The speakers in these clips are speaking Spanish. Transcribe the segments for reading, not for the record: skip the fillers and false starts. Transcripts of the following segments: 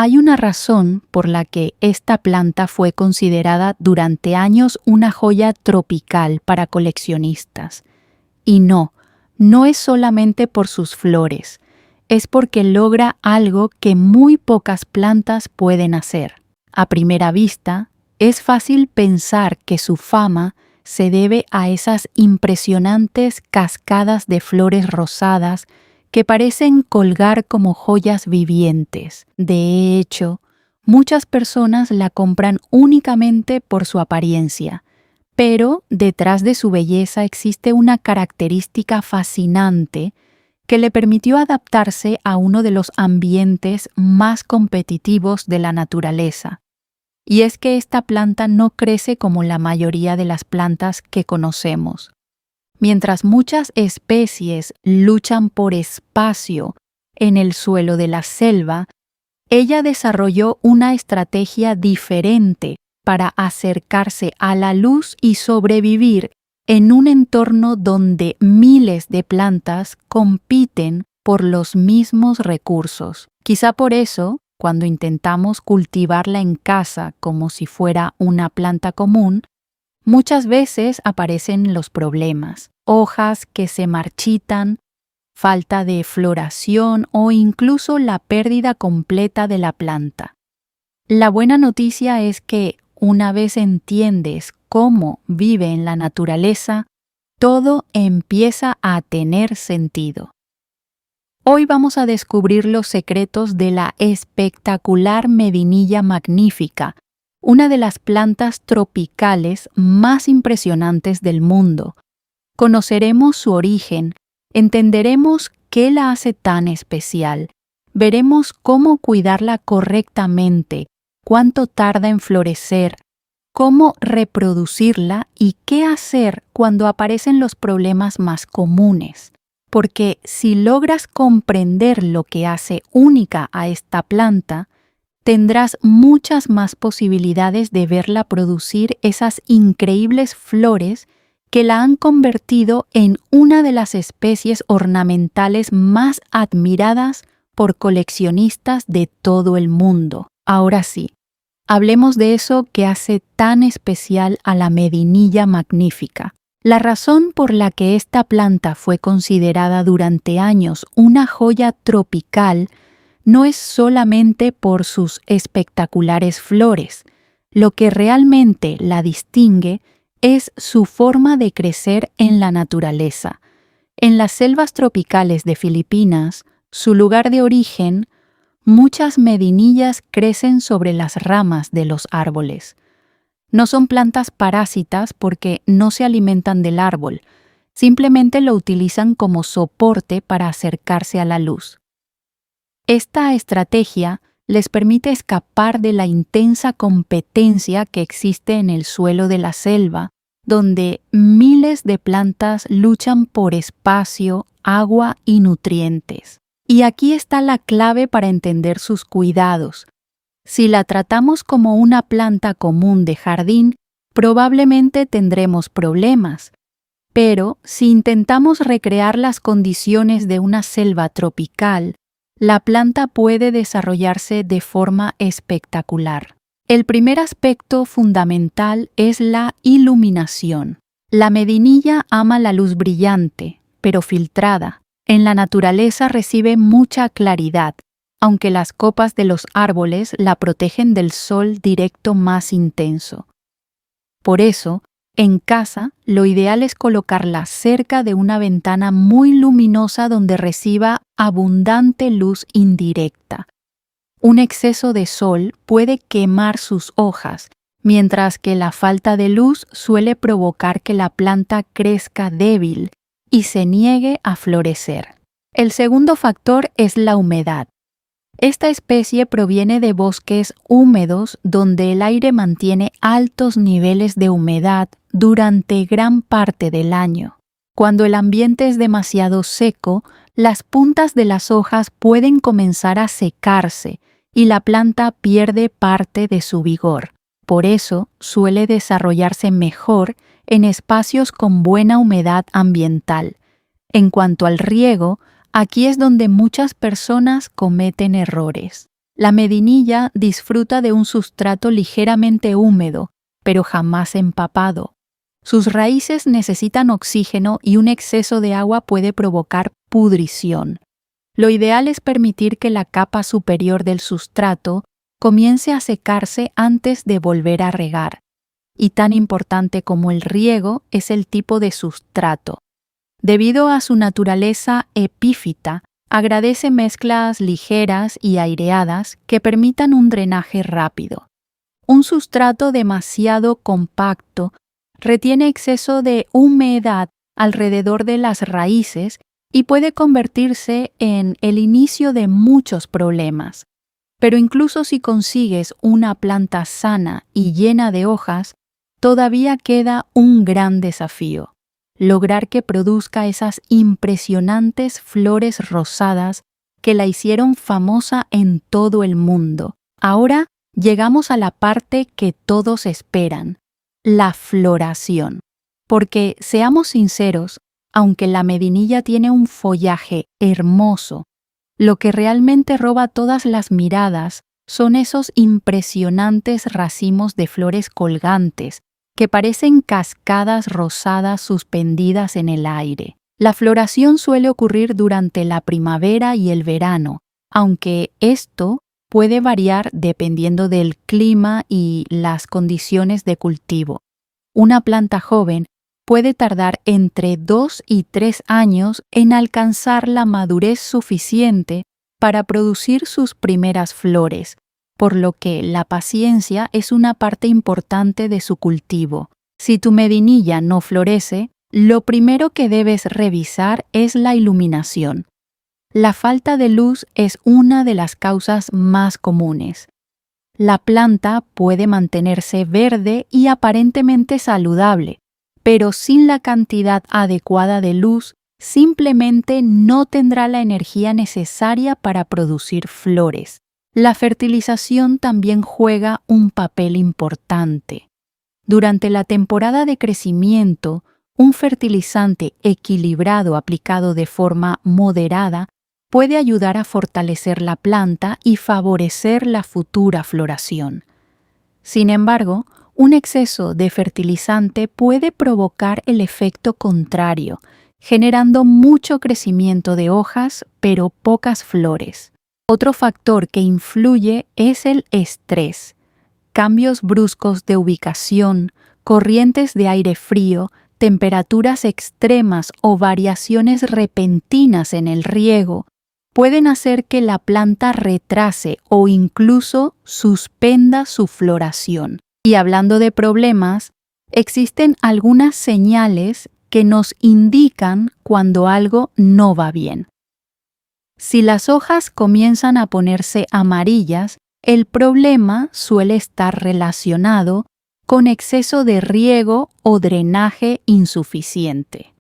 Hay una razón por la que esta planta fue considerada durante años una joya tropical para coleccionistas. Y no es solamente por sus flores, es porque logra algo que muy pocas plantas pueden hacer. A primera vista, es fácil pensar que su fama se debe a esas impresionantes cascadas de flores rosadas que parecen colgar como joyas vivientes. De hecho, muchas personas la compran únicamente por su apariencia, pero detrás de su belleza existe una característica fascinante que le permitió adaptarse a uno de los ambientes más competitivos de la naturaleza. Y es que esta planta no crece como la mayoría de las plantas que conocemos. Mientras muchas especies luchan por espacio en el suelo de la selva, ella desarrolló una estrategia diferente para acercarse a la luz y sobrevivir en un entorno donde miles de plantas compiten por los mismos recursos. Quizá por eso, cuando intentamos cultivarla en casa como si fuera una planta común, muchas veces aparecen los problemas: hojas que se marchitan, falta de floración o incluso la pérdida completa de la planta. La buena noticia es que una vez entiendes cómo vive en la naturaleza, todo empieza a tener sentido. Hoy vamos a descubrir los secretos de la espectacular Medinilla magnifica, una de las plantas tropicales más impresionantes del mundo. Conoceremos su origen, entenderemos qué la hace tan especial, veremos cómo cuidarla correctamente, cuánto tarda en florecer, cómo reproducirla y qué hacer cuando aparecen los problemas más comunes. Porque si logras comprender lo que hace única a esta planta, tendrás muchas más posibilidades de verla producir esas increíbles flores que la han convertido en una de las especies ornamentales más admiradas por coleccionistas de todo el mundo. Ahora sí, hablemos de eso que hace tan especial a la Medinilla magnifica. La razón por la que esta planta fue considerada durante años una joya tropical no es solamente por sus espectaculares flores. Lo que realmente la distingue es su forma de crecer en la naturaleza. En las selvas tropicales de Filipinas, su lugar de origen, muchas medinillas crecen sobre las ramas de los árboles. No son plantas parásitas porque no se alimentan del árbol, simplemente lo utilizan como soporte para acercarse a la luz. Esta estrategia les permite escapar de la intensa competencia que existe en el suelo de la selva, donde miles de plantas luchan por espacio, agua y nutrientes. Y aquí está la clave para entender sus cuidados. Si la tratamos como una planta común de jardín, probablemente tendremos problemas. Pero si intentamos recrear las condiciones de una selva tropical, la planta puede desarrollarse de forma espectacular. El primer aspecto fundamental es la iluminación. La medinilla ama la luz brillante, pero filtrada. En la naturaleza recibe mucha claridad, aunque las copas de los árboles la protegen del sol directo más intenso. Por eso, en casa, lo ideal es colocarla cerca de una ventana muy luminosa donde reciba abundante luz indirecta. Un exceso de sol puede quemar sus hojas, mientras que la falta de luz suele provocar que la planta crezca débil y se niegue a florecer. El segundo factor es la humedad. Esta especie proviene de bosques húmedos donde el aire mantiene altos niveles de humedad durante gran parte del año. Cuando el ambiente es demasiado seco, las puntas de las hojas pueden comenzar a secarse y la planta pierde parte de su vigor. Por eso suele desarrollarse mejor en espacios con buena humedad ambiental. En cuanto al riego, aquí es donde muchas personas cometen errores. La medinilla disfruta de un sustrato ligeramente húmedo, pero jamás empapado. Sus raíces necesitan oxígeno y un exceso de agua puede provocar pudrición. Lo ideal es permitir que la capa superior del sustrato comience a secarse antes de volver a regar. Y tan importante como el riego es el tipo de sustrato. Debido a su naturaleza epífita, agradece mezclas ligeras y aireadas que permitan un drenaje rápido. Un sustrato demasiado compacto retiene exceso de humedad alrededor de las raíces y puede convertirse en el inicio de muchos problemas. Pero incluso si consigues una planta sana y llena de hojas, todavía queda un gran desafío: lograr que produzca esas impresionantes flores rosadas que la hicieron famosa en todo el mundo. Ahora llegamos a la parte que todos esperan: la floración. Porque, seamos sinceros, aunque la medinilla tiene un follaje hermoso, lo que realmente roba todas las miradas son esos impresionantes racimos de flores colgantes que parecen cascadas rosadas suspendidas en el aire. La floración suele ocurrir durante la primavera y el verano, aunque esto puede variar dependiendo del clima y las condiciones de cultivo. Una planta joven puede tardar entre 2 y 3 años en alcanzar la madurez suficiente para producir sus primeras flores, por lo que la paciencia es una parte importante de su cultivo. Si tu medinilla no florece, lo primero que debes revisar es la iluminación. La falta de luz es una de las causas más comunes. La planta puede mantenerse verde y aparentemente saludable, pero sin la cantidad adecuada de luz, simplemente no tendrá la energía necesaria para producir flores. La fertilización también juega un papel importante. Durante la temporada de crecimiento, un fertilizante equilibrado aplicado de forma moderada puede ayudar a fortalecer la planta y favorecer la futura floración. Sin embargo, un exceso de fertilizante puede provocar el efecto contrario, generando mucho crecimiento de hojas, pero pocas flores. Otro factor que influye es el estrés. Cambios bruscos de ubicación, corrientes de aire frío, temperaturas extremas o variaciones repentinas en el riego pueden hacer que la planta retrase o incluso suspenda su floración. Y hablando de problemas, existen algunas señales que nos indican cuando algo no va bien. Si las hojas comienzan a ponerse amarillas, el problema suele estar relacionado con exceso de riego o drenaje insuficiente.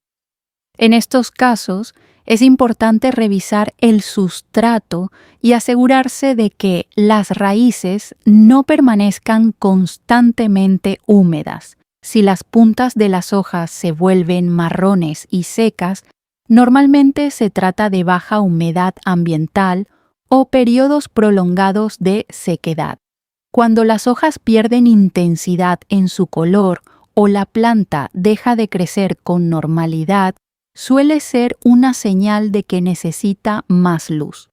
En estos casos, es importante revisar el sustrato y asegurarse de que las raíces no permanezcan constantemente húmedas. Si las puntas de las hojas se vuelven marrones y secas, normalmente se trata de baja humedad ambiental o periodos prolongados de sequedad. Cuando las hojas pierden intensidad en su color o la planta deja de crecer con normalidad, suele ser una señal de que necesita más luz.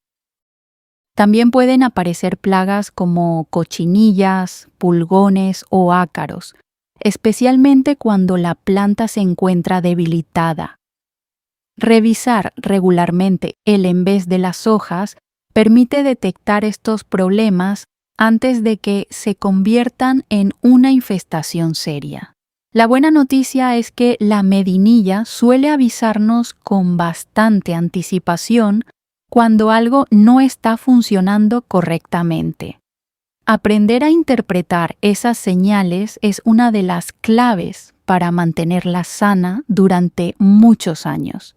También pueden aparecer plagas como cochinillas, pulgones o ácaros, especialmente cuando la planta se encuentra debilitada. Revisar regularmente el envés de las hojas permite detectar estos problemas antes de que se conviertan en una infestación seria. La buena noticia es que la medinilla suele avisarnos con bastante anticipación cuando algo no está funcionando correctamente. Aprender a interpretar esas señales es una de las claves para mantenerla sana durante muchos años.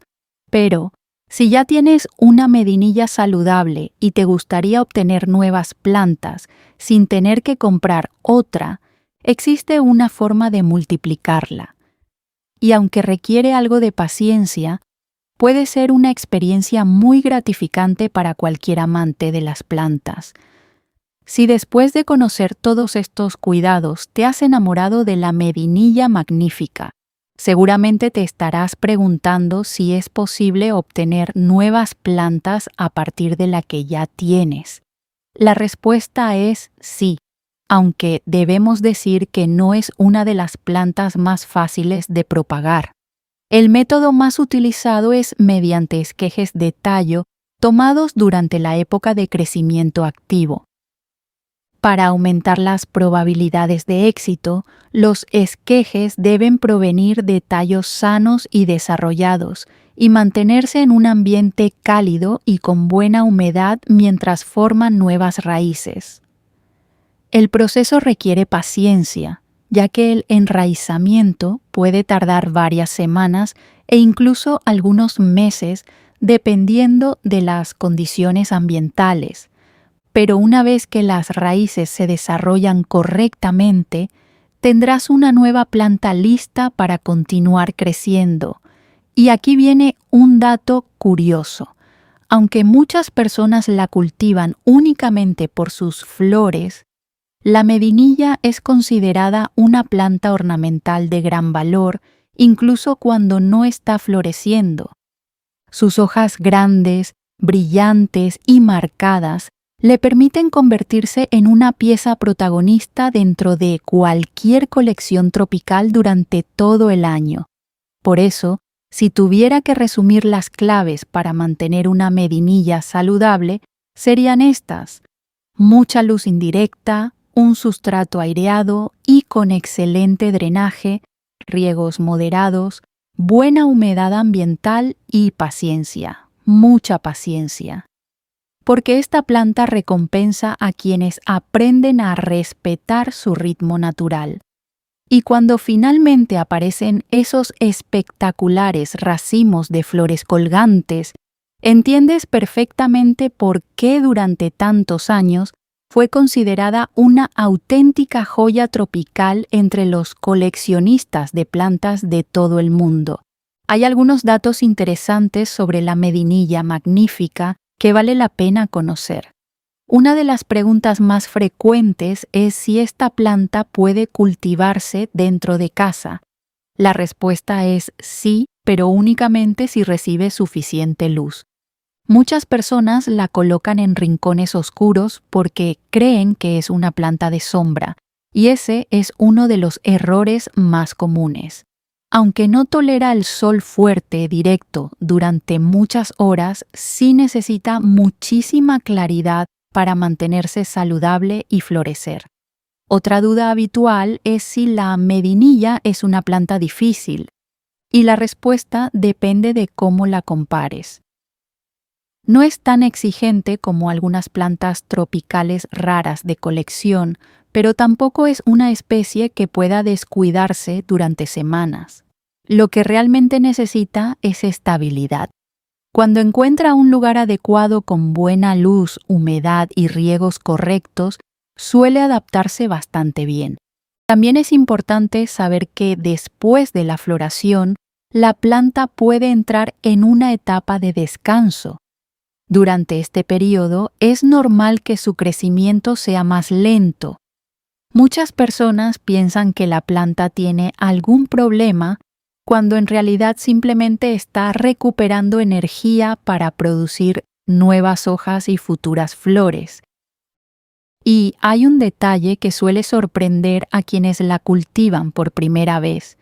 Pero, si ya tienes una medinilla saludable y te gustaría obtener nuevas plantas sin tener que comprar otra, existe una forma de multiplicarla. Y aunque requiere algo de paciencia, puede ser una experiencia muy gratificante para cualquier amante de las plantas. Si después de conocer todos estos cuidados te has enamorado de la medinilla magnífica, seguramente te estarás preguntando si es posible obtener nuevas plantas a partir de la que ya tienes. La respuesta es sí, aunque debemos decir que no es una de las plantas más fáciles de propagar. El método más utilizado es mediante esquejes de tallo tomados durante la época de crecimiento activo. Para aumentar las probabilidades de éxito, los esquejes deben provenir de tallos sanos y desarrollados y mantenerse en un ambiente cálido y con buena humedad mientras forman nuevas raíces. El proceso requiere paciencia, ya que el enraizamiento puede tardar varias semanas e incluso algunos meses dependiendo de las condiciones ambientales. Pero una vez que las raíces se desarrollan correctamente, tendrás una nueva planta lista para continuar creciendo. Y aquí viene un dato curioso. Aunque muchas personas la cultivan únicamente por sus flores, la medinilla es considerada una planta ornamental de gran valor, incluso cuando no está floreciendo. Sus hojas grandes, brillantes y marcadas le permiten convertirse en una pieza protagonista dentro de cualquier colección tropical durante todo el año. Por eso, si tuviera que resumir las claves para mantener una medinilla saludable, serían estas: mucha luz indirecta, un sustrato aireado y con excelente drenaje, riegos moderados, buena humedad ambiental y paciencia, mucha paciencia. Porque esta planta recompensa a quienes aprenden a respetar su ritmo natural. Y cuando finalmente aparecen esos espectaculares racimos de flores colgantes, entiendes perfectamente por qué durante tantos años fue considerada una auténtica joya tropical entre los coleccionistas de plantas de todo el mundo. Hay algunos datos interesantes sobre la medinilla magnífica que vale la pena conocer. Una de las preguntas más frecuentes es si esta planta puede cultivarse dentro de casa. La respuesta es sí, pero únicamente si recibe suficiente luz. Muchas personas la colocan en rincones oscuros porque creen que es una planta de sombra, y ese es uno de los errores más comunes. Aunque no tolera el sol fuerte directo durante muchas horas, sí necesita muchísima claridad para mantenerse saludable y florecer. Otra duda habitual es si la medinilla es una planta difícil, y la respuesta depende de cómo la compares. No es tan exigente como algunas plantas tropicales raras de colección, pero tampoco es una especie que pueda descuidarse durante semanas. Lo que realmente necesita es estabilidad. Cuando encuentra un lugar adecuado con buena luz, humedad y riegos correctos, suele adaptarse bastante bien. También es importante saber que después de la floración, la planta puede entrar en una etapa de descanso. Durante este periodo es normal que su crecimiento sea más lento. Muchas personas piensan que la planta tiene algún problema cuando en realidad simplemente está recuperando energía para producir nuevas hojas y futuras flores. Y hay un detalle que suele sorprender a quienes la cultivan por primera vez.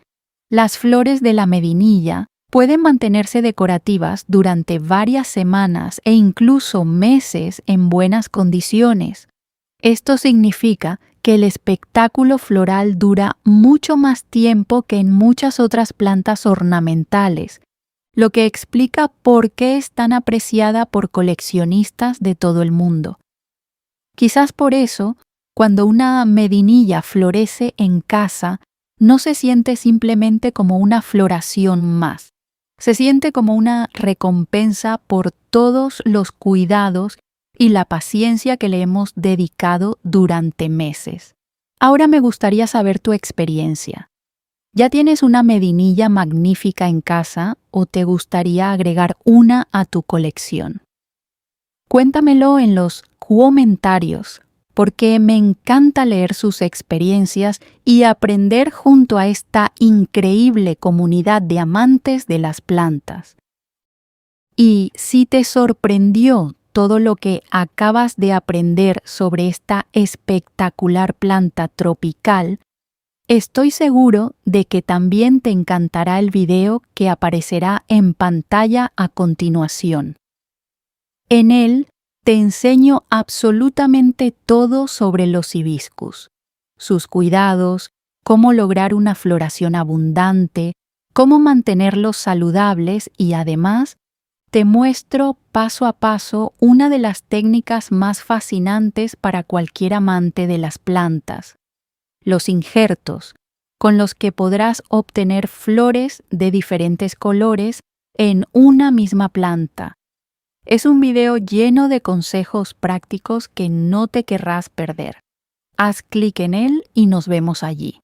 Las flores de la medinilla pueden mantenerse decorativas durante varias semanas e incluso meses en buenas condiciones. Esto significa que el espectáculo floral dura mucho más tiempo que en muchas otras plantas ornamentales, lo que explica por qué es tan apreciada por coleccionistas de todo el mundo. Quizás por eso, cuando una medinilla florece en casa, no se siente simplemente como una floración más. Se siente como una recompensa por todos los cuidados y la paciencia que le hemos dedicado durante meses. Ahora me gustaría saber tu experiencia. ¿Ya tienes una medinilla magnífica en casa o te gustaría agregar una a tu colección? Cuéntamelo en los comentarios. porque me encanta leer sus experiencias y aprender junto a esta increíble comunidad de amantes de las plantas. Y si te sorprendió todo lo que acabas de aprender sobre esta espectacular planta tropical, estoy seguro de que también te encantará el video que aparecerá en pantalla a continuación. En él te enseño absolutamente todo sobre los hibiscus, sus cuidados, cómo lograr una floración abundante, cómo mantenerlos saludables y además te muestro paso a paso una de las técnicas más fascinantes para cualquier amante de las plantas, los injertos, con los que podrás obtener flores de diferentes colores en una misma planta. Es un video lleno de consejos prácticos que no te querrás perder. Haz clic en él y nos vemos allí.